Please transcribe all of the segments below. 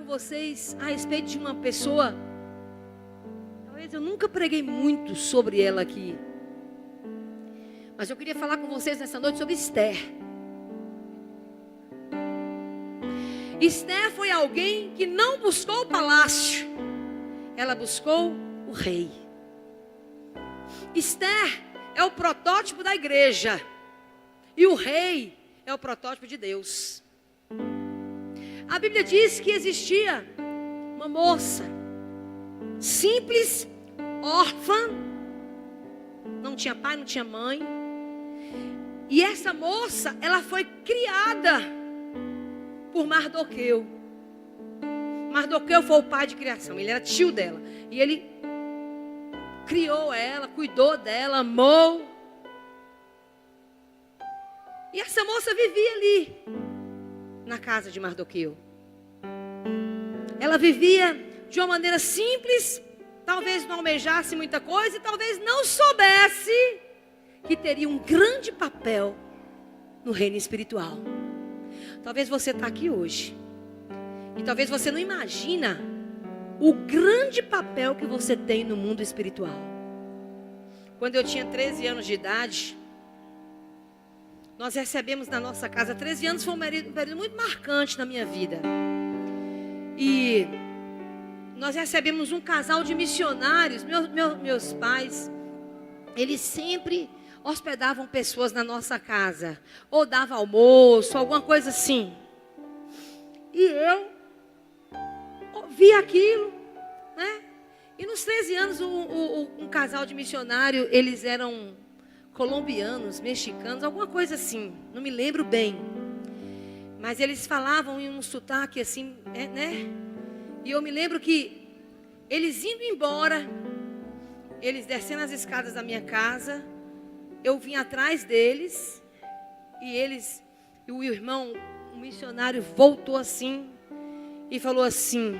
com vocês a respeito de uma pessoa. Talvez eu nunca preguei muito sobre ela aqui, mas eu queria falar com vocês nessa noite sobre Esther. Esther foi alguém que não buscou o palácio, ela buscou o rei. Esther é o protótipo da igreja, e o rei é o protótipo de Deus. A Bíblia diz que existia uma moça simples, órfã, não tinha pai, não tinha mãe. E essa moça, ela foi criada por Mardoqueu. Mardoqueu foi o pai de criação, ele era tio dela. E ele criou ela, cuidou dela, amou. E essa moça vivia ali, na casa de Mardoqueu. Ela vivia de uma maneira simples, talvez não almejasse muita coisa e talvez não soubesse que teria um grande papel no reino espiritual. Talvez você está aqui hoje e talvez você não imagina o grande papel que você tem no mundo espiritual. Quando eu tinha 13 anos de idade, nós recebemos na nossa casa, 13 anos foi um período muito marcante na minha vida. E nós recebemos um casal de missionários, meus pais, eles sempre hospedavam pessoas na nossa casa, ou dava almoço, alguma coisa assim. E eu ouvi aquilo, né? E nos 13 anos, um casal de missionário, eles eram colombianos, mexicanos, alguma coisa assim, não me lembro bem. Mas eles falavam em um sotaque assim, né? E eu me lembro que eles indo embora, eles descendo as escadas da minha casa, eu vim atrás deles, e o irmão, o missionário, voltou assim e falou assim: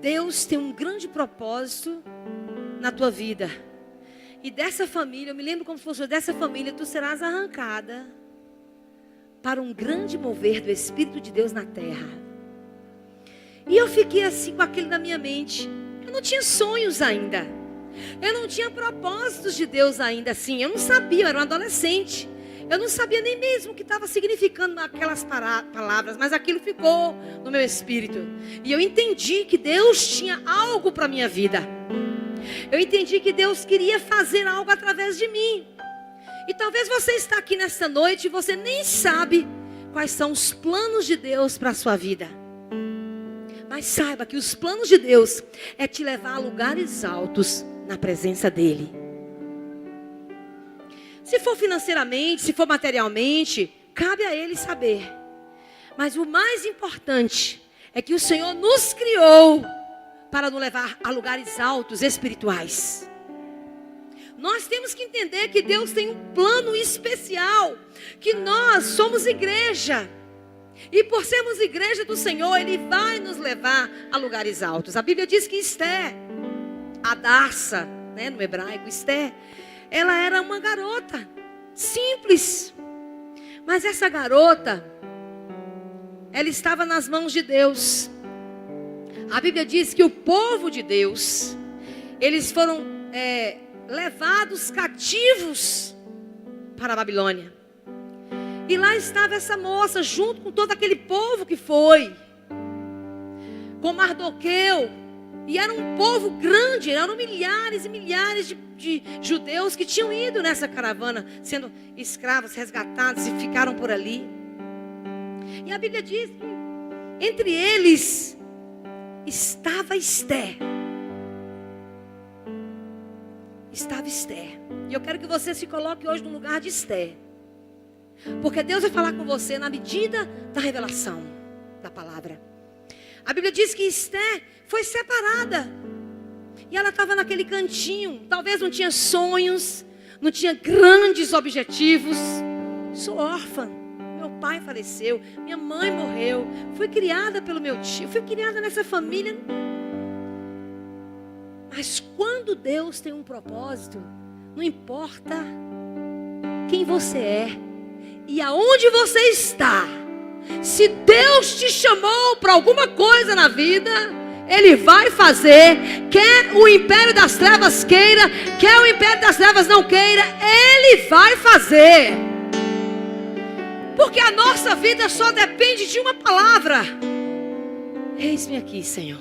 Deus tem um grande propósito na tua vida. E dessa família, eu me lembro como se fosse dessa família, tu serás arrancada para um grande mover do Espírito de Deus na terra. E eu fiquei assim com aquilo na minha mente. Eu não tinha sonhos ainda. Eu não tinha propósitos de Deus ainda assim. Eu não sabia, eu era um adolescente. Eu não sabia nem mesmo o que estava significando aquelas palavras, mas aquilo ficou no meu espírito. E eu entendi que Deus tinha algo para a minha vida. Eu entendi que Deus queria fazer algo através de mim. E talvez você está aqui nesta noite e você nem sabe quais são os planos de Deus para a sua vida. Mas saiba que os planos de Deus é te levar a lugares altos na presença dEle. Se for financeiramente, se for materialmente, cabe a Ele saber. Mas o mais importante é que o Senhor nos criou para nos levar a lugares altos espirituais. Nós temos que entender que Deus tem um plano especial, que nós somos igreja. E por sermos igreja do Senhor, Ele vai nos levar a lugares altos. A Bíblia diz que Esther, Hadassa, né, no hebraico, Esther, ela era uma garota simples. Mas essa garota, ela estava nas mãos de Deus. A Bíblia diz que o povo de Deus, eles foram levados cativos para a Babilônia. E lá estava essa moça, junto com todo aquele povo que foi, com Mardoqueu. E era um povo grande, eram milhares e milhares de judeus que tinham ido nessa caravana, sendo escravos, resgatados e ficaram por ali. E a Bíblia diz que entre eles estava Esther. Estava Esther. E eu quero que você se coloque hoje no lugar de Esther. Porque Deus vai falar com você na medida da revelação da palavra. A Bíblia diz que Esther foi separada. E ela estava naquele cantinho. Talvez não tinha sonhos, não tinha grandes objetivos. Sou órfã. Meu pai faleceu, minha mãe morreu. Fui criada pelo meu tio, fui criada nessa família. Mas quando Deus tem um propósito, não importa quem você é e aonde você está, Se Deus te chamou para alguma coisa na vida, Ele vai fazer. Quer o império das trevas queira, quer o império das trevas não queira, Ele vai fazer. Porque a nossa vida só depende de uma palavra. Eis-me aqui, Senhor.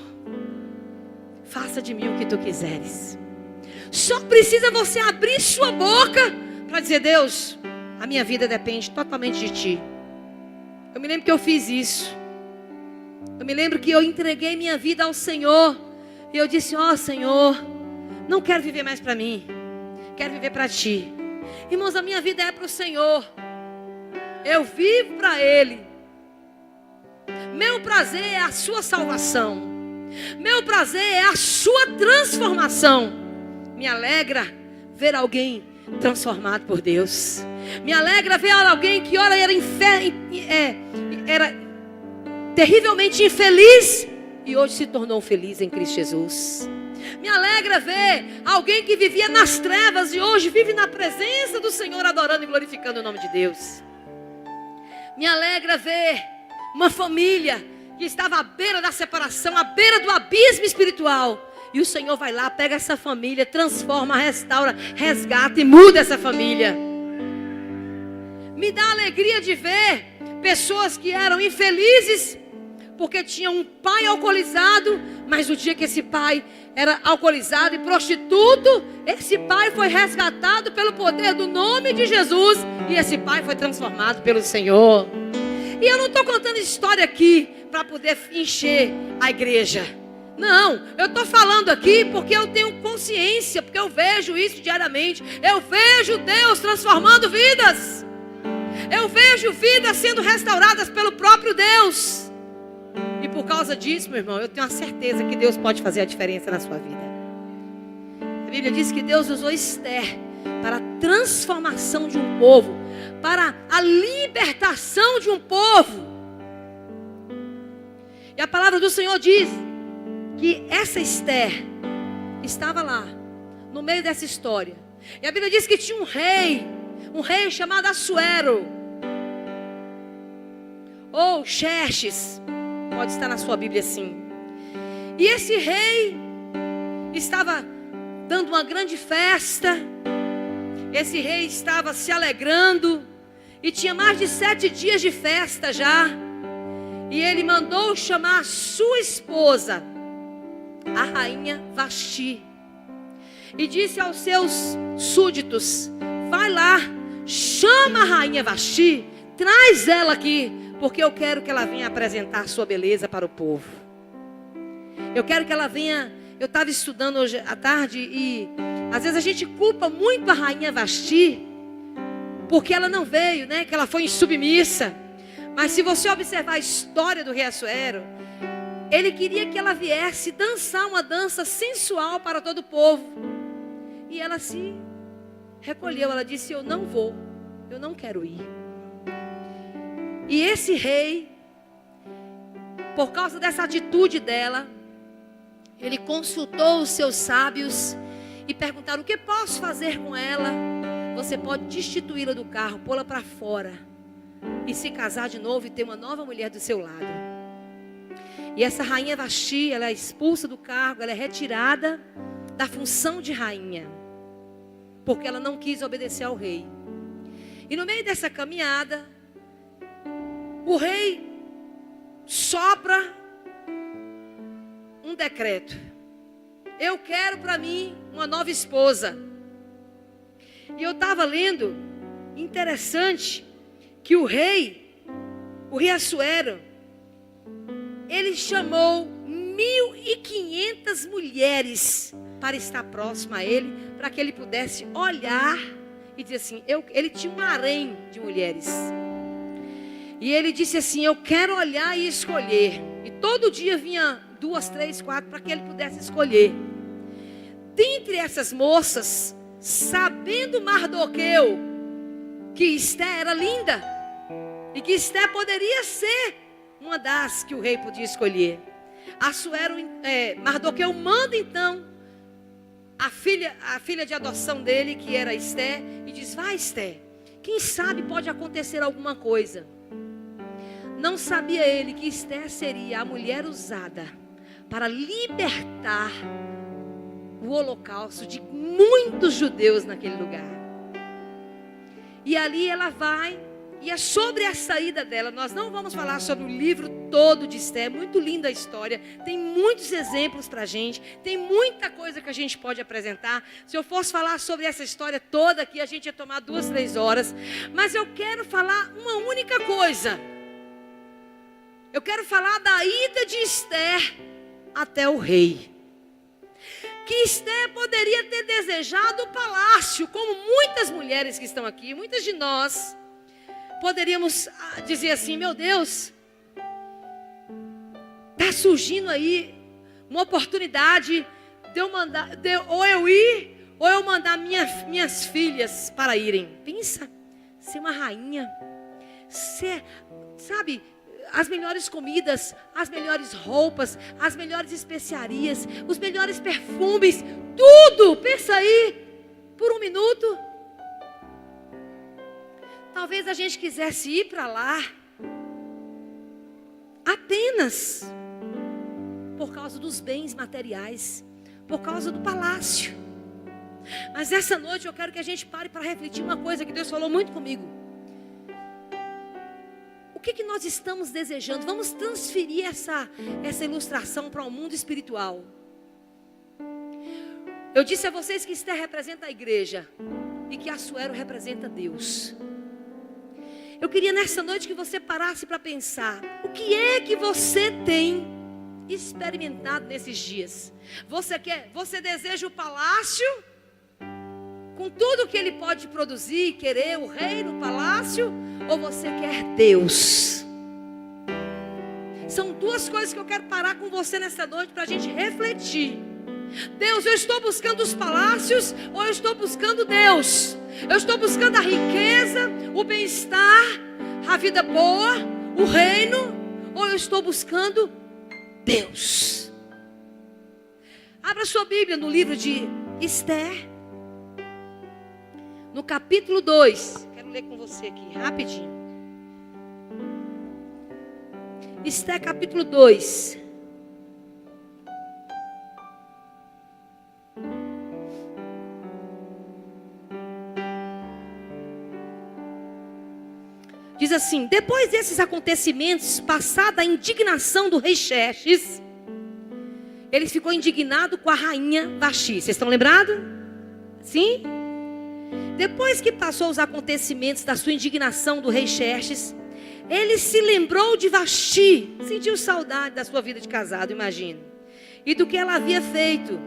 Faça de mim o que tu quiseres. Só precisa você abrir sua boca para dizer: Deus, a minha vida depende totalmente de ti. Eu me lembro que eu fiz isso. Eu me lembro que eu entreguei minha vida ao Senhor. E eu disse: ó Senhor, não quero viver mais para mim, quero viver para ti. Irmãos, a minha vida é para o Senhor. Eu vivo para Ele. Meu prazer é a sua salvação. Meu prazer é a sua transformação. Me alegra ver alguém transformado por Deus. Me alegra ver alguém que ora era terrivelmente infeliz e hoje se tornou feliz em Cristo Jesus. Me alegra ver alguém que vivia nas trevas e hoje vive na presença do Senhor, adorando e glorificando o nome de Deus. Me alegra ver uma família que estava à beira da separação, à beira do abismo espiritual. E o Senhor vai lá, pega essa família, transforma, restaura, resgata e muda essa família. Me dá alegria de ver pessoas que eram infelizes porque tinham um pai alcoolizado, mas no dia que esse pai era alcoolizado e prostituto, esse pai foi resgatado pelo poder do nome de Jesus e esse pai foi transformado pelo Senhor. E eu não estou contando história aqui para poder encher a igreja. Não, eu estou falando aqui porque eu tenho consciência, porque eu vejo isso diariamente. Eu vejo Deus transformando vidas. Eu vejo vidas sendo restauradas pelo próprio Deus. E por causa disso, meu irmão, eu tenho a certeza que Deus pode fazer a diferença na sua vida. A Bíblia diz que Deus usou Esther para a transformação de um povo, para a libertação de um povo. E a palavra do Senhor diz que essa Esther estava lá, no meio dessa história. E a Bíblia diz que tinha um rei chamado Assuero, ou Xerxes, pode estar na sua Bíblia assim. E esse rei estava dando uma grande festa. Esse rei estava se alegrando. E tinha mais de 7 dias de festa já. E ele mandou chamar a sua esposa, a rainha Vasti. E disse aos seus súditos: vai lá, chama a rainha Vasti, traz ela aqui, porque eu quero que ela venha apresentar sua beleza para o povo. Eu quero que ela venha. Eu estava estudando hoje à tarde e às vezes a gente culpa muito a rainha Vasti porque ela não veio, né? Que ela foi insubmissa. Mas se você observar a história do rei Assuero, ele queria que ela viesse dançar uma dança sensual para todo o povo. E ela se recolheu. Ela disse: eu não vou, eu não quero ir. E esse rei, por causa dessa atitude dela, ele consultou os seus sábios e perguntaram: o que posso fazer com ela? Você pode destituí-la do carro, pô-la para fora e se casar de novo e ter uma nova mulher do seu lado. E essa rainha Vasti, ela é expulsa do cargo, ela é retirada da função de rainha, porque ela não quis obedecer ao rei. E no meio dessa caminhada, o rei sopra um decreto: eu quero para mim uma nova esposa. E eu estava lendo, interessante, que o rei Assuero, ele chamou 1.500 mulheres para estar próximo a ele, para que ele pudesse olhar e dizer assim, ele tinha um harém de mulheres. E ele disse assim: eu quero olhar e escolher. E todo dia vinha 2, 3, 4 para que ele pudesse escolher. Dentre essas moças, sabendo Mardoqueu que Esther era linda e que Esther poderia ser uma das que o rei podia escolher, Mardoqueu manda então a filha de adoção dele, que era Esther, e diz: vai, Esther, quem sabe pode acontecer alguma coisa. Não sabia ele que Esther seria a mulher usada para libertar o holocausto de muitos judeus naquele lugar. E ali ela vai, e é sobre a saída dela. Nós não vamos falar sobre o livro todo de Esther, é muito linda a história, tem muitos exemplos para a gente, tem muita coisa que a gente pode apresentar. Se eu fosse falar sobre essa história toda aqui, a gente ia tomar 2, 3 horas. Mas eu quero falar uma única coisa. Eu quero falar da ida de Esther até o rei. Que Esther poderia ter desejado o palácio, como muitas mulheres que estão aqui, muitas de nós, poderíamos dizer assim: meu Deus, está surgindo aí uma oportunidade de eu mandar, ou eu ir, ou eu mandar minhas filhas para irem. Pensa, ser uma rainha, ser, sabe, as melhores comidas, as melhores roupas, as melhores especiarias, os melhores perfumes, tudo. Pensa aí, por um minuto. Talvez a gente quisesse ir para lá apenas por causa dos bens materiais, por causa do palácio. Mas essa noite eu quero que a gente pare para refletir uma coisa que Deus falou muito comigo. O que nós estamos desejando? Vamos transferir essa ilustração para o mundo espiritual. Eu disse a vocês que Esther representa a igreja e que Assuero representa Deus. Eu queria nessa noite que você parasse para pensar: o que é que você tem experimentado nesses dias? Você deseja o palácio, com tudo que ele pode produzir, querer o rei no palácio, ou você quer Deus? São 2 coisas que eu quero parar com você nessa noite para a gente refletir. Deus, eu estou buscando os palácios, ou eu estou buscando Deus? Eu estou buscando a riqueza, o bem-estar, a vida boa, o reino, ou eu estou buscando Deus? Abra sua Bíblia no livro de Esther, no capítulo 2. Quero ler com você aqui, rapidinho. Esther, capítulo 2. Diz assim: depois desses acontecimentos, passada a indignação do rei Xerxes, ele ficou indignado com a rainha Vaxi. Vocês estão lembrados? Sim? Depois que passou os acontecimentos da sua indignação do rei Xerxes, ele se lembrou de Vaxi, sentiu saudade da sua vida de casado, imagino, e do que ela havia feito,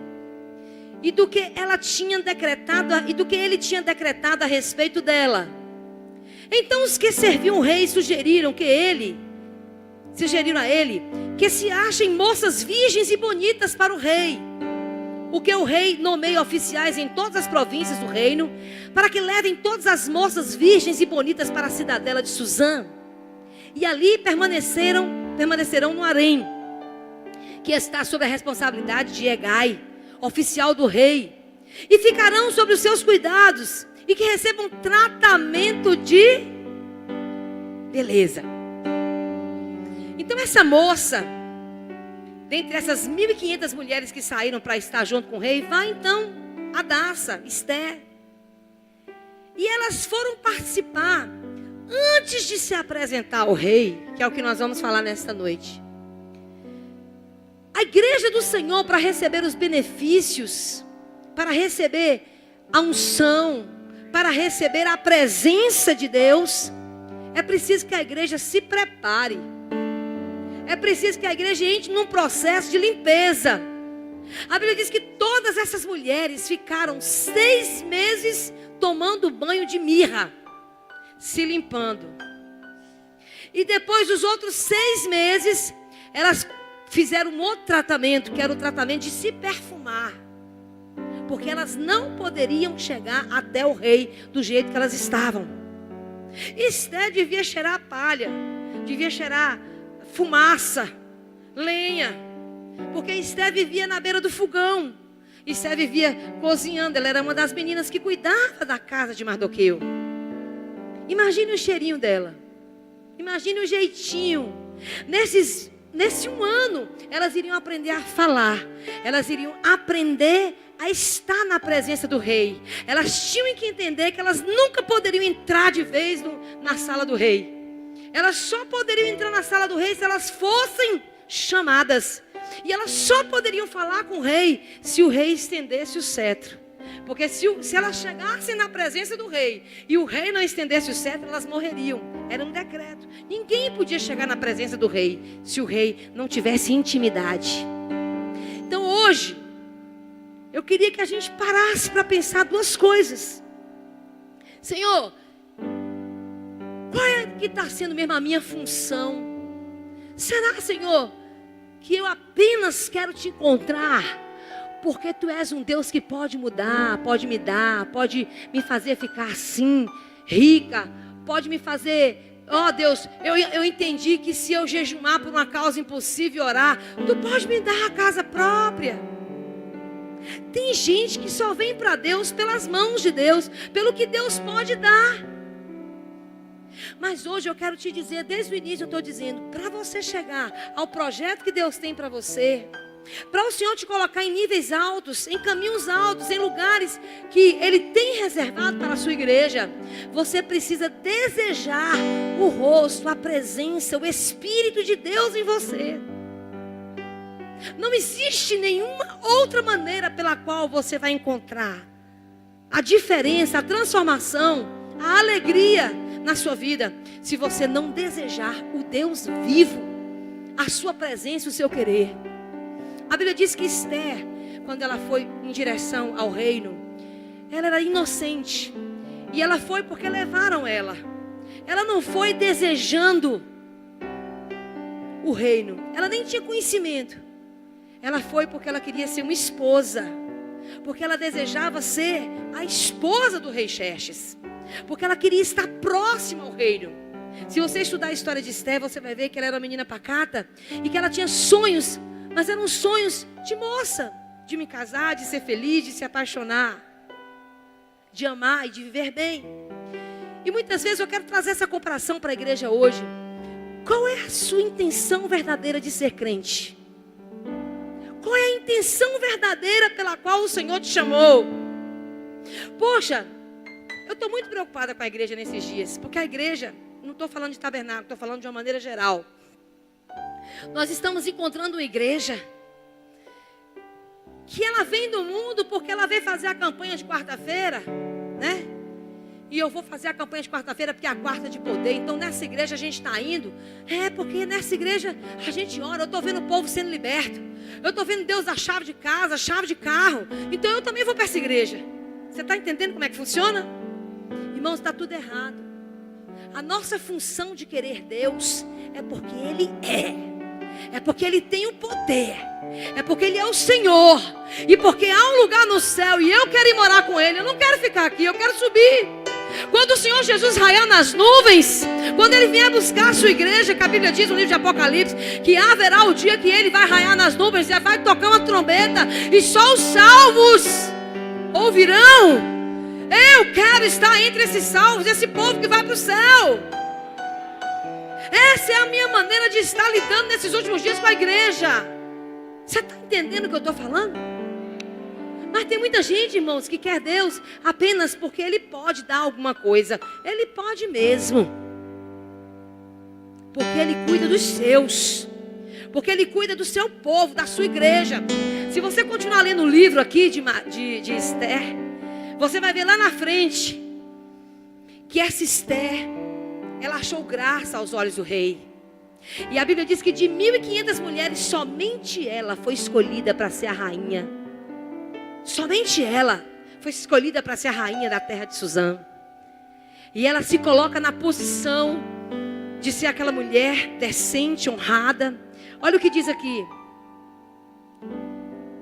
e do que ela tinha decretado, e do que ele tinha decretado a respeito dela. Então os que serviam o rei sugeriram a ele que se achem moças virgens e bonitas para o rei. O que o rei nomeia oficiais em todas as províncias do reino, para que levem todas as moças virgens e bonitas para a cidadela de Suzã. E ali permanecerão no harém, que está sob a responsabilidade de Hegai, oficial do rei. E ficarão sob os seus cuidados, e que recebam tratamento de beleza. Então essa moça, dentre essas 1.500 mulheres que saíram para estar junto com o rei, vai então a Daça, Esther. E elas foram participar antes de se apresentar ao rei, que é o que nós vamos falar nesta noite. A igreja do Senhor, para receber os benefícios, para receber a unção, para receber a presença de Deus, é preciso que a igreja se prepare. É preciso que a igreja entre num processo de limpeza. A Bíblia diz que todas essas mulheres ficaram 6 meses tomando banho de mirra, se limpando. E depois dos outros 6 meses, elas fizeram um outro tratamento, que era o tratamento de se perfumar. Porque elas não poderiam chegar até o rei do jeito que elas estavam. Esther devia cheirar palha, devia cheirar fumaça, lenha, porque Esther vivia na beira do fogão. Esther vivia cozinhando, ela era uma das meninas que cuidava da casa de Mardoqueu. Imagine o cheirinho dela. Imagine o jeitinho. Nesse um ano, elas iriam aprender a falar. Elas iriam aprender a estar na presença do rei. Elas tinham que entender que elas nunca poderiam entrar de vez na sala do rei. Elas só poderiam entrar na sala do rei se elas fossem chamadas. E elas só poderiam falar com o rei se o rei estendesse o cetro. Porque se elas chegassem na presença do rei e o rei não estendesse o cetro, elas morreriam. Era um decreto. Ninguém podia chegar na presença do rei se o rei não tivesse intimidade. Então hoje, eu queria que a gente parasse para pensar duas coisas. Senhor, qual é que está sendo mesmo a minha função? Será, Senhor, que eu apenas quero te encontrar porque Tu és um Deus que pode mudar, pode me dar, pode me fazer ficar assim, rica, pode me fazer... Ó Deus, eu entendi que se eu jejumar por uma causa impossível e orar, Tu pode me dar a casa própria. Tem gente que só vem para Deus pelas mãos de Deus, pelo que Deus pode dar. Mas hoje eu quero te dizer, desde o início eu estou dizendo, para você chegar ao projeto que Deus tem para você, para o Senhor te colocar em níveis altos, em caminhos altos, em lugares que Ele tem reservado para a sua igreja, você precisa desejar o rosto, a presença, o Espírito de Deus em você. Não existe nenhuma outra maneira pela qual você vai encontrar a diferença, a transformação, a alegria na sua vida, se você não desejar o Deus vivo, a sua presença, o seu querer. A Bíblia diz que Esther, quando ela foi em direção ao reino, ela era inocente. E ela foi porque levaram ela. Ela não foi desejando o reino. Ela nem tinha conhecimento. Ela foi porque ela queria ser uma esposa. Porque ela desejava ser a esposa do rei Xerxes. Porque ela queria estar próxima ao reino. Se você estudar a história de Esther, você vai ver que ela era uma menina pacata. E que ela tinha sonhos. Mas eram sonhos de moça, de me casar, de ser feliz, de se apaixonar, de amar e de viver bem. E muitas vezes eu quero trazer essa comparação para a igreja hoje. Qual é a sua intenção verdadeira de ser crente? Qual é a intenção verdadeira pela qual o Senhor te chamou? Poxa, eu estou muito preocupada com a igreja nesses dias, porque a igreja, não estou falando de tabernáculo, estou falando de uma maneira geral. Nós estamos encontrando uma igreja que ela vem do mundo porque ela veio fazer a campanha de quarta-feira, né? E eu vou fazer a campanha de quarta-feira porque é a quarta de poder. Então nessa igreja a gente está indo. Porque nessa igreja a gente ora. Eu estou vendo o povo sendo liberto. Eu estou vendo Deus dar chave de casa, chave de carro. Então eu também vou para essa igreja. Você está entendendo como é que funciona? Irmãos, está tudo errado. A nossa função de querer Deus é porque Ele é. É porque Ele tem o poder. É porque Ele é o Senhor. E porque há um lugar no céu e eu quero ir morar com Ele. Eu não quero ficar aqui, eu quero subir. Quando o Senhor Jesus raiar nas nuvens, quando Ele vier buscar a sua igreja, que a Bíblia diz no livro de Apocalipse, que haverá o dia que Ele vai raiar nas nuvens e vai tocar uma trombeta e só os salvos ouvirão. Eu quero estar entre esses salvos, esse povo que vai para o céu. Essa é a minha maneira de estar lidando nesses últimos dias com a igreja. Você está entendendo o que eu estou falando? Mas tem muita gente, irmãos, que quer Deus apenas porque Ele pode dar alguma coisa. Ele pode mesmo. Porque Ele cuida dos seus. Porque Ele cuida do seu povo, da sua igreja. Se você continuar lendo o livro aqui de Esther, você vai ver lá na frente que essa Esther, ela achou graça aos olhos do rei. E a Bíblia diz que de 1.500 mulheres, somente ela foi escolhida para ser a rainha. Somente ela foi escolhida para ser a rainha da terra de Suzã. E ela se coloca na posição de ser aquela mulher decente, honrada. Olha o que diz aqui.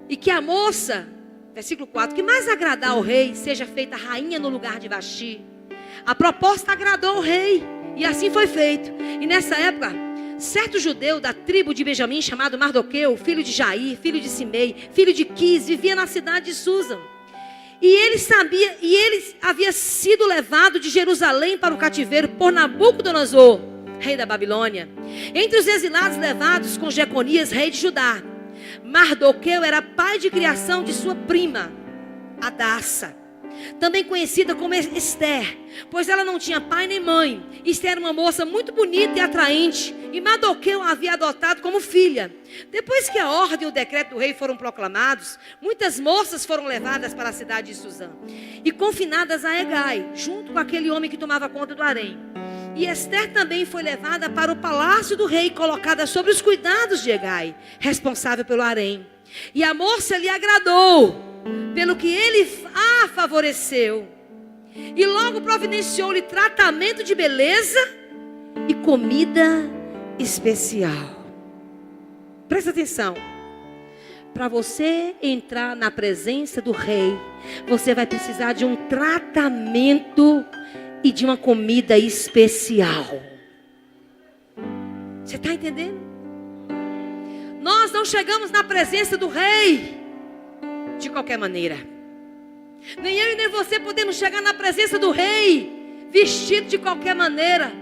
E que a moça, versículo 4, que mais agradar ao rei, seja feita rainha no lugar de Vasti. A proposta agradou ao rei. E assim foi feito. E nessa época, certo judeu da tribo de Benjamim, chamado Mardoqueu, filho de Jair, filho de Simei, filho de Quis, vivia na cidade de Suzã. E ele havia sido levado de Jerusalém para o cativeiro por Nabucodonosor, rei da Babilônia. Entre os exilados levados com Jeconias, rei de Judá, Mardoqueu era pai de criação de sua prima, Hadassa, também conhecida como Esther, pois ela não tinha pai nem mãe. Esther era uma moça muito bonita e atraente, e Mardoqueu a havia adotado como filha. Depois que a ordem e o decreto do rei foram proclamados, muitas moças foram levadas para a cidade de Suzã e confinadas a Hegai, junto com aquele homem que tomava conta do harém. E Esther também foi levada para o palácio do rei, colocada sob os cuidados de Hegai, responsável pelo harém. E a moça lhe agradou, pelo que ele a favoreceu, e logo providenciou-lhe tratamento de beleza e comida especial. Presta atenção. Para você entrar na presença do rei, você vai precisar de um tratamento e de uma comida especial. Você está entendendo? Nós não chegamos na presença do rei de qualquer maneira. Nem eu e nem você podemos chegar na presença do rei vestido de qualquer maneira,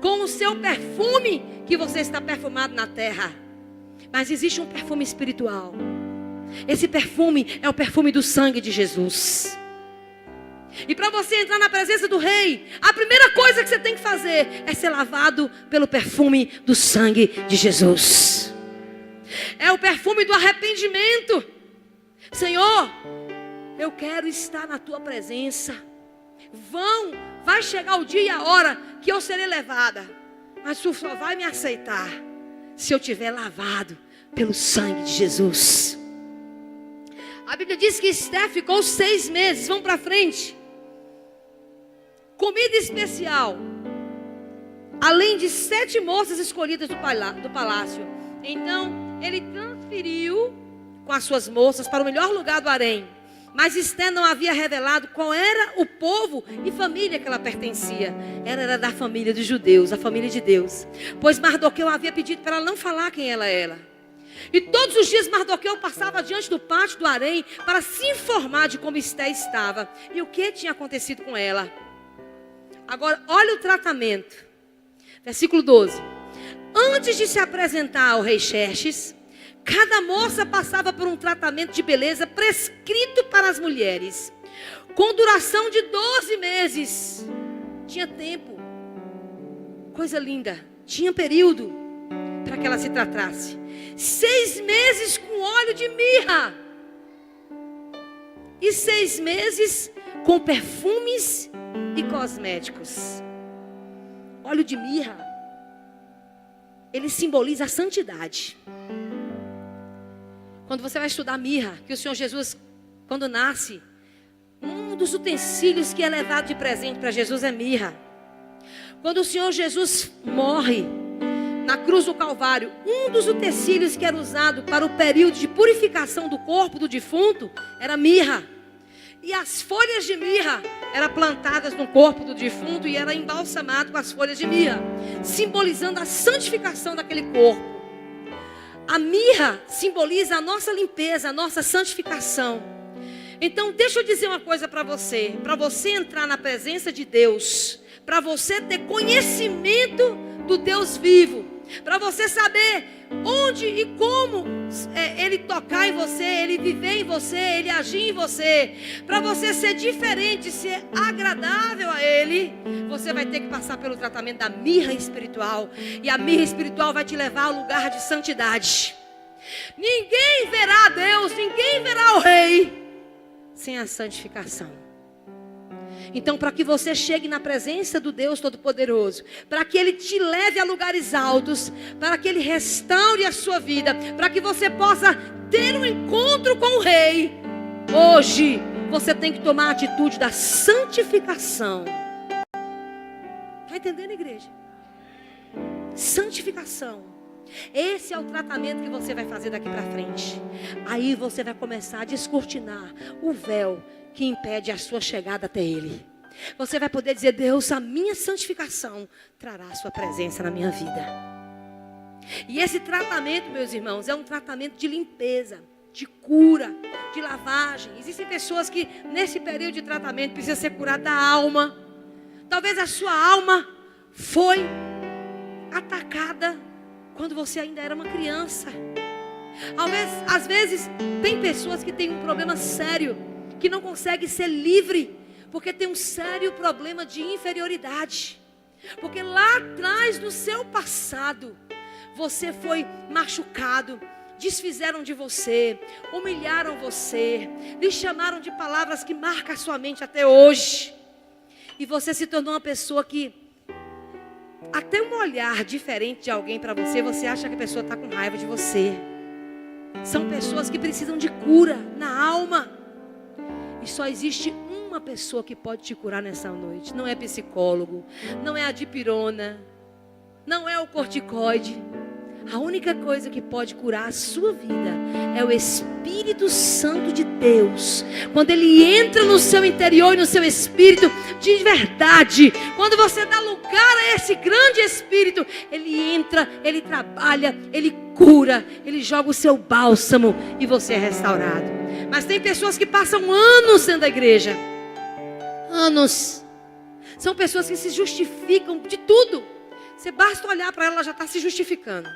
com o seu perfume, que você está perfumado na terra. Mas existe um perfume espiritual. Esse perfume é o perfume do sangue de Jesus. E para você entrar na presença do rei, a primeira coisa que você tem que fazer é ser lavado pelo perfume do sangue de Jesus. É o perfume do arrependimento. Senhor, eu quero estar na tua presença. Vai chegar o dia e a hora que eu serei levada, mas tu só vai me aceitar se eu tiver lavado pelo sangue de Jesus. A Bíblia diz que Esther ficou 6 meses. Vamos para frente. Comida especial, além de 7 moças escolhidas do palácio. Então ele transferiu com as suas moças para o melhor lugar do harém. Mas Esther não havia revelado qual era o povo e família que ela pertencia. Ela era da família dos judeus, a família de Deus. Pois Mardoqueu havia pedido para ela não falar quem ela era. E todos os dias Mardoqueu passava diante do pátio do harém para se informar de como Esther estava e o que tinha acontecido com ela. Agora, olha o tratamento. Versículo 12. Antes de se apresentar ao rei Xerxes, cada moça passava por um tratamento de beleza prescrito para as mulheres, com duração de 12 meses. Tinha tempo. Coisa linda. Tinha período para que ela se tratasse. 6 meses com óleo de mirra. E 6 meses com perfumes e cosméticos. Óleo de mirra, ele simboliza a santidade. Quando você vai estudar mirra, que o Senhor Jesus, quando nasce, um dos utensílios que é levado de presente para Jesus é mirra. Quando o Senhor Jesus morre na cruz do Calvário, um dos utensílios que era usado para o período de purificação do corpo do defunto era mirra. E as folhas de mirra eram plantadas no corpo do defunto e era embalsamado com as folhas de mirra, simbolizando a santificação daquele corpo. A mirra simboliza a nossa limpeza, a nossa santificação. Então deixa eu dizer uma coisa para você entrar na presença de Deus, para você ter conhecimento do Deus vivo, para você saber onde e como Ele tocar em você, Ele viver em você, Ele agir em você, para você ser diferente, ser agradável a Ele, você vai ter que passar pelo tratamento da mirra espiritual. E a mirra espiritual vai te levar ao lugar de santidade. Ninguém verá a Deus, ninguém verá o Rei sem a santificação. Então, para que você chegue na presença do Deus Todo-Poderoso, para que Ele te leve a lugares altos, para que Ele restaure a sua vida, para que você possa ter um encontro com o Rei, hoje você tem que tomar a atitude da santificação. Está entendendo, igreja? Santificação. Esse é o tratamento que você vai fazer daqui para frente. Aí você vai começar a descortinar o véu que impede a sua chegada até Ele. Você vai poder dizer: Deus, a minha santificação trará a sua presença na minha vida. E esse tratamento, meus irmãos, é um tratamento de limpeza, de cura, de lavagem. Existem pessoas que nesse período de tratamento precisam ser curadas da alma. Talvez a sua alma foi atacada quando você ainda era uma criança. Às vezes tem pessoas que têm um problema sério, que não conseguem ser livre, porque tem um sério problema de inferioridade. Porque lá atrás, no seu passado, você foi machucado, desfizeram de você, humilharam você, lhe chamaram de palavras que marcam a sua mente até hoje. E você se tornou uma pessoa que, até um olhar diferente de alguém para você, você acha que a pessoa está com raiva de você. São pessoas que precisam de cura na alma. E só existe uma pessoa que pode te curar nessa noite. Não é psicólogo, não é a dipirona, não é o corticoide. A única coisa que pode curar a sua vida é o Espírito Santo de Deus. Quando Ele entra no seu interior e no seu espírito de verdade, quando você dá lugar a esse grande Espírito, Ele entra, Ele trabalha, Ele cura, Ele joga o seu bálsamo e você é restaurado. Mas tem pessoas que passam anos dentro da igreja. Anos. São pessoas que se justificam de tudo. Você basta olhar para ela, ela já está se justificando.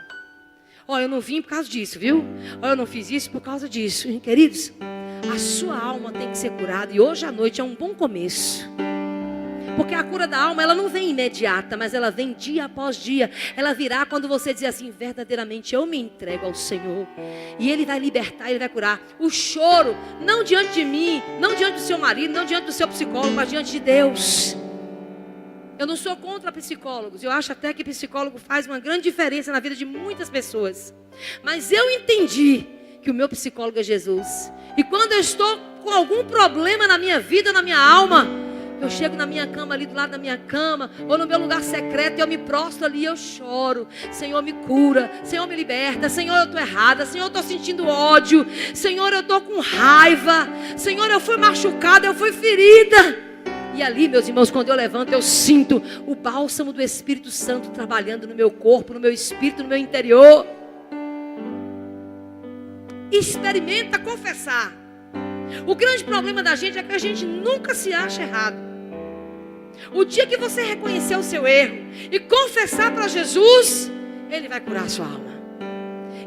Eu não vim por causa disso, viu? Eu não fiz isso por causa disso. Queridos, a sua alma tem que ser curada. E hoje à noite é um bom começo. Porque a cura da alma, ela não vem imediata, mas ela vem dia após dia. Ela virá quando você dizer assim: verdadeiramente eu me entrego ao Senhor. E Ele vai libertar, Ele vai curar. O choro, não diante de mim, não diante do seu marido, não diante do seu psicólogo, mas diante de Deus. Eu não sou contra psicólogos. Eu acho até que psicólogo faz uma grande diferença na vida de muitas pessoas. Mas eu entendi que o meu psicólogo é Jesus. E quando eu estou com algum problema na minha vida, na minha alma, eu chego na minha cama, ali do lado da minha cama, ou no meu lugar secreto, eu me prostro ali, eu choro. Senhor, me cura. Senhor, me liberta. Senhor, eu estou errada. Senhor, eu estou sentindo ódio. Senhor, eu estou com raiva. Senhor, eu fui machucada, eu fui ferida. E ali, meus irmãos, quando eu levanto, eu sinto o bálsamo do Espírito Santo trabalhando no meu corpo, no meu espírito, no meu interior. Experimenta confessar. O grande problema da gente é que a gente nunca se acha errado. O dia que você reconhecer o seu erro e confessar para Jesus, Ele vai curar a sua alma.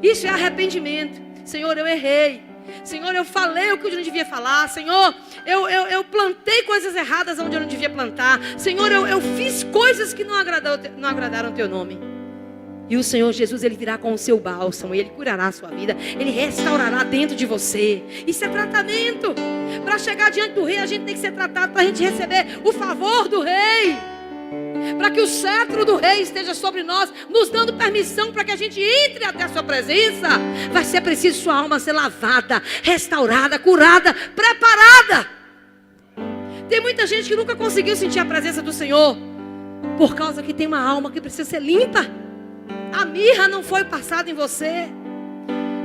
Isso é arrependimento. Senhor, eu errei. Senhor, eu falei o que eu não devia falar. Senhor, eu plantei coisas erradas onde eu não devia plantar. Senhor, eu fiz coisas que não agradaram o teu nome. E o Senhor Jesus, Ele virá com o seu bálsamo e Ele curará a sua vida. Ele restaurará dentro de você. Isso é tratamento. Para chegar diante do rei, a gente tem que ser tratado para a gente receber o favor do rei. Para que o cetro do rei esteja sobre nós, nos dando permissão para que a gente entre até a sua presença. Vai ser preciso sua alma ser lavada, restaurada, curada, preparada. Tem muita gente que nunca conseguiu sentir a presença do Senhor, por causa que tem uma alma que precisa ser limpa. A mirra não foi passada em você.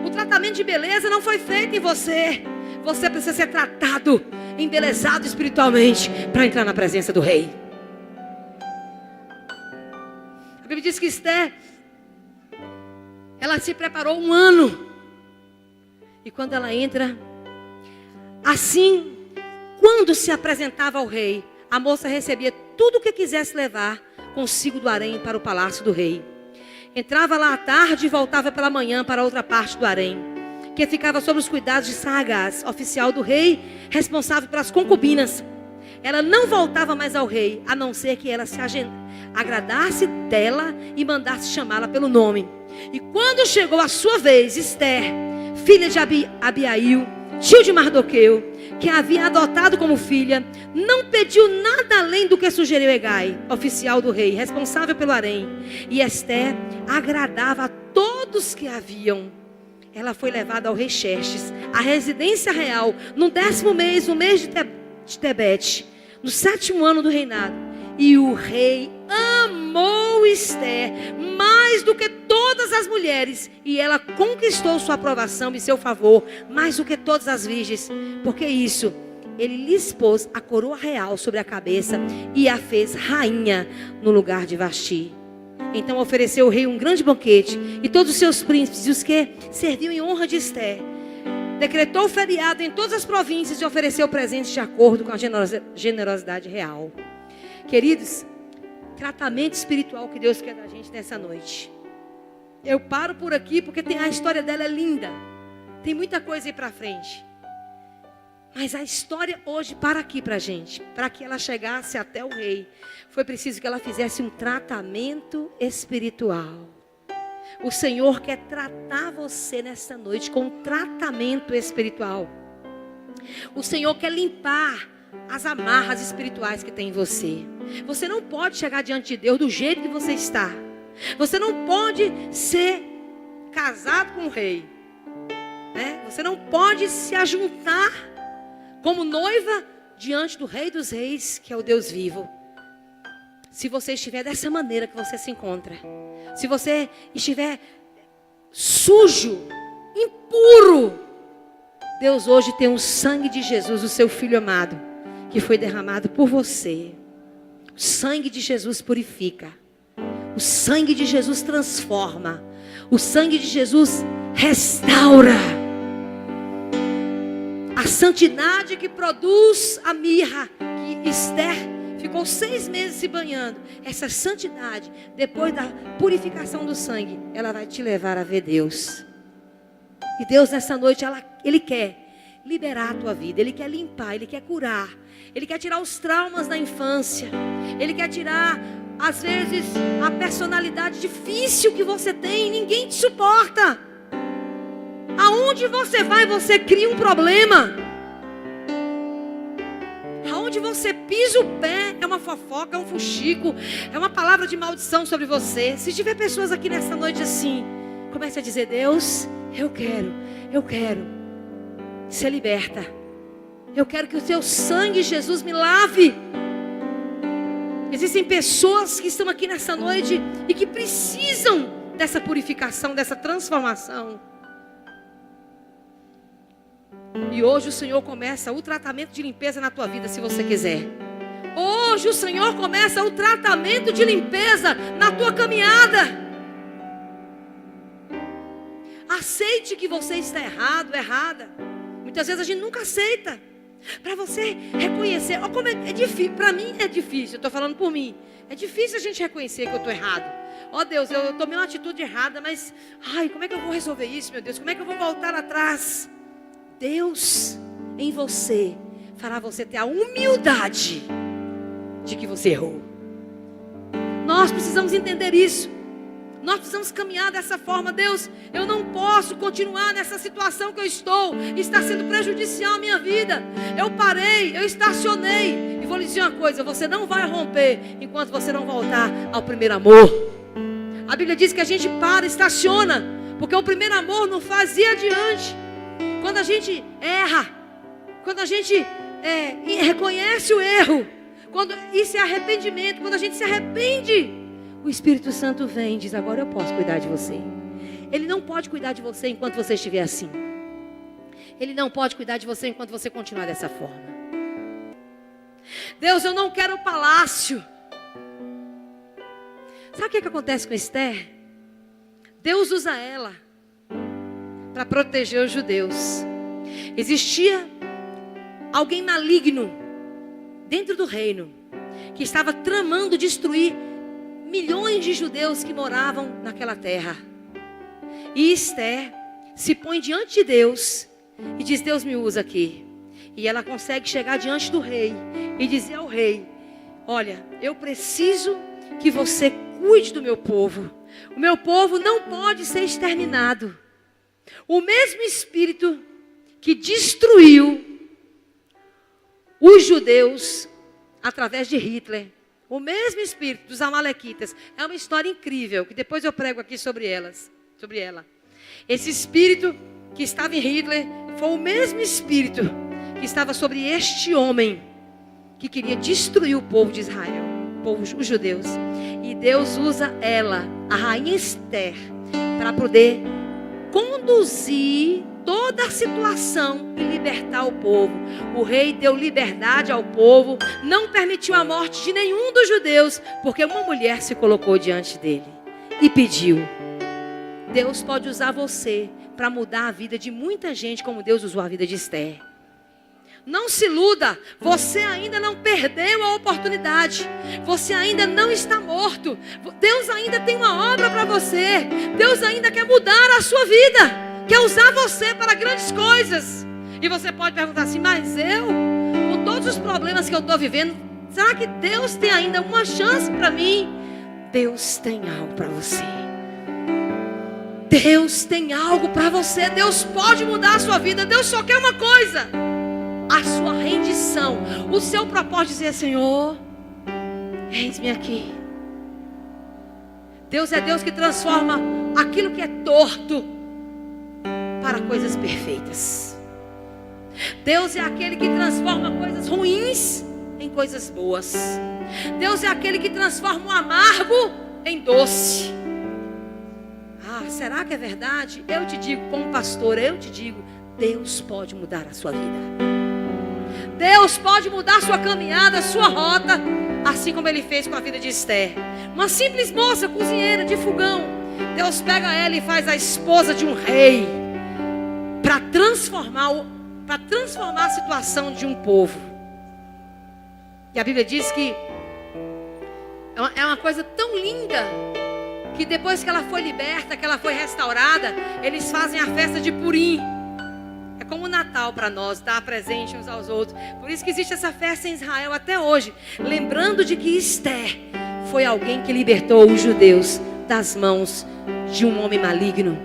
O tratamento de beleza não foi feito em você. Você precisa ser tratado, embelezado espiritualmente, para entrar na presença do rei. A Bíblia diz que Esther, ela se preparou 1 ano. E quando ela entra, assim, quando se apresentava ao rei, a moça recebia tudo o que quisesse levar consigo do harém para o palácio do rei. Entrava lá à tarde e voltava pela manhã para outra parte do harém, que ficava sob os cuidados de Sargás, oficial do rei, responsável pelas concubinas. Ela não voltava mais ao rei, a não ser que ela se agradasse dela e mandasse chamá-la pelo nome. E quando chegou a sua vez, Esther, filha de Abiail, tio de Mardoqueu, que a havia adotado como filha, não pediu nada além do que sugeriu Hegai, oficial do rei, responsável pelo harém. E Esther agradava a todos que haviam. Ela foi levada ao rei Xerxes, à residência real, no 10º mês, no mês de Tebete, no 7º ano do reinado. E o rei amou Esther mais do que todas as mulheres, e ela conquistou sua aprovação e seu favor mais do que todas as virgens. Porque isso, ele lhes pôs a coroa real sobre a cabeça e a fez rainha no lugar de Vasti. Então ofereceu o rei um grande banquete, e todos os seus príncipes e os que serviam em honra de Esther. Decretou feriado em todas as províncias e ofereceu presentes de acordo com a generosidade real. Queridos, tratamento espiritual que Deus quer da gente nessa noite. Eu paro por aqui porque a história dela é linda. Tem muita coisa aí para frente. Mas a história hoje para aqui para a gente. Para que ela chegasse até o rei, foi preciso que ela fizesse um tratamento espiritual. O Senhor quer tratar você nessa noite com um tratamento espiritual. O Senhor quer limpar as amarras espirituais que tem em você. Você não pode chegar diante de Deus do jeito que você está. Você não pode ser casado com o rei, né? Você não pode se ajuntar como noiva diante do Rei dos Reis, que é o Deus vivo. Se você estiver dessa maneira que você se encontra, se você estiver sujo, impuro, Deus hoje tem o sangue de Jesus, o seu Filho amado, que foi derramado por você. O sangue de Jesus purifica. O sangue de Jesus transforma. O sangue de Jesus restaura. A santidade que produz a mirra, que Esther ficou 6 meses se banhando. Essa santidade, depois da purificação do sangue, ela vai te levar a ver Deus. E Deus nessa noite, Ele quer liberar a tua vida. Ele quer limpar, Ele quer curar. Ele quer tirar os traumas da infância. Ele quer tirar, às vezes, a personalidade difícil que você tem. Ninguém te suporta. Aonde você vai, você cria um problema. Aonde você pisa o pé, é uma fofoca, é um fuxico, é uma palavra de maldição sobre você. Se tiver pessoas aqui nessa noite assim, comece a dizer: Deus, eu quero ser liberta. Eu quero que o teu sangue, Jesus, me lave. Existem pessoas que estão aqui nessa noite e que precisam dessa purificação, dessa transformação. E hoje o Senhor começa o tratamento de limpeza na tua vida, se você quiser. Hoje o Senhor começa o tratamento de limpeza na tua caminhada. Aceite que você está errado, errada. Muitas vezes a gente nunca aceita. Para você reconhecer, olha como é difícil. Para mim é difícil, eu estou falando por mim. É difícil a gente reconhecer que eu estou errado. Ó Deus, eu tomei uma atitude errada, mas como é que eu vou resolver isso, meu Deus? Como é que eu vou voltar atrás? Deus em você fará você ter a humildade de que você errou. Nós precisamos entender isso. Nós precisamos caminhar dessa forma. Deus, eu não posso continuar nessa situação que eu estou. Está sendo prejudicial à minha vida. Eu parei, eu estacionei. E vou lhe dizer uma coisa: você não vai romper enquanto você não voltar ao primeiro amor. A Bíblia diz que a gente para, estaciona, porque o primeiro amor nos fazia adiante. Quando a gente erra, quando a gente reconhece o erro, quando isso é arrependimento, quando a gente se arrepende, o Espírito Santo vem e diz: agora eu posso cuidar de você. Ele não pode cuidar de você enquanto você estiver assim. Ele não pode cuidar de você enquanto você continuar dessa forma. Deus, eu não quero o palácio. Sabe o que acontece com Esther? Deus usa ela para proteger os judeus. Existia alguém maligno dentro do reino que estava tramando destruir milhões de judeus que moravam naquela terra. E Esther se põe diante de Deus e diz: Deus, me usa aqui. E ela consegue chegar diante do rei e dizer ao rei: olha, eu preciso que você cuide do meu povo. O meu povo não pode ser exterminado. O mesmo espírito que destruiu os judeus através de Hitler, o mesmo espírito dos amalequitas, é uma história incrível, que depois eu prego aqui sobre ela. Esse espírito que estava em Hitler foi o mesmo espírito que estava sobre este homem que queria destruir o povo de Israel, os judeus. E Deus usa ela, a rainha Esther, para poder conduzir toda a situação e libertar o povo. O rei deu liberdade ao povo, não permitiu a morte de nenhum dos judeus, porque uma mulher se colocou diante dele e pediu. Deus pode usar você para mudar a vida de muita gente, como Deus usou a vida de Esther. Não se iluda, você ainda não perdeu a oportunidade. Você ainda não está morto. Deus ainda tem uma obra para você. Deus ainda quer mudar a sua vida, quer usar você para grandes coisas. E você pode perguntar assim: mas eu, com todos os problemas que eu estou vivendo, será que Deus tem ainda uma chance para mim? Deus tem algo para você. Deus tem algo para você. Deus pode mudar a sua vida. Deus só quer uma coisa: a sua rendição. O seu propósito de dizer: Senhor, eis-me aqui. Deus é Deus que transforma aquilo que é torto para coisas perfeitas. Deus é aquele que transforma coisas ruins em coisas boas. Deus é aquele que transforma o amargo em doce. Ah, será que é verdade? Eu te digo, como pastor, eu te digo, Deus pode mudar a sua vida. Deus pode mudar a sua caminhada, a sua rota, assim como Ele fez com a vida de Esther. Uma simples moça cozinheira de fogão, Deus pega ela e faz a esposa de um rei, para transformar a situação de um povo. E a Bíblia diz que é uma coisa tão linda, que depois que ela foi liberta, que ela foi restaurada, eles fazem a festa de Purim. É como o Natal para nós, estar presente uns aos outros. Por isso que existe essa festa em Israel até hoje, lembrando de que Esther foi alguém que libertou os judeus das mãos de um homem maligno.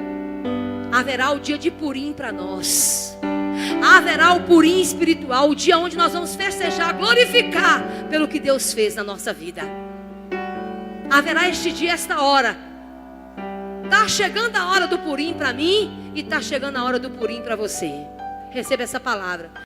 Haverá o dia de Purim para nós. Haverá o Purim espiritual, o dia onde nós vamos festejar, glorificar pelo que Deus fez na nossa vida. Haverá este dia, esta hora. Está chegando a hora do Purim para mim e está chegando a hora do Purim para você. Receba essa palavra.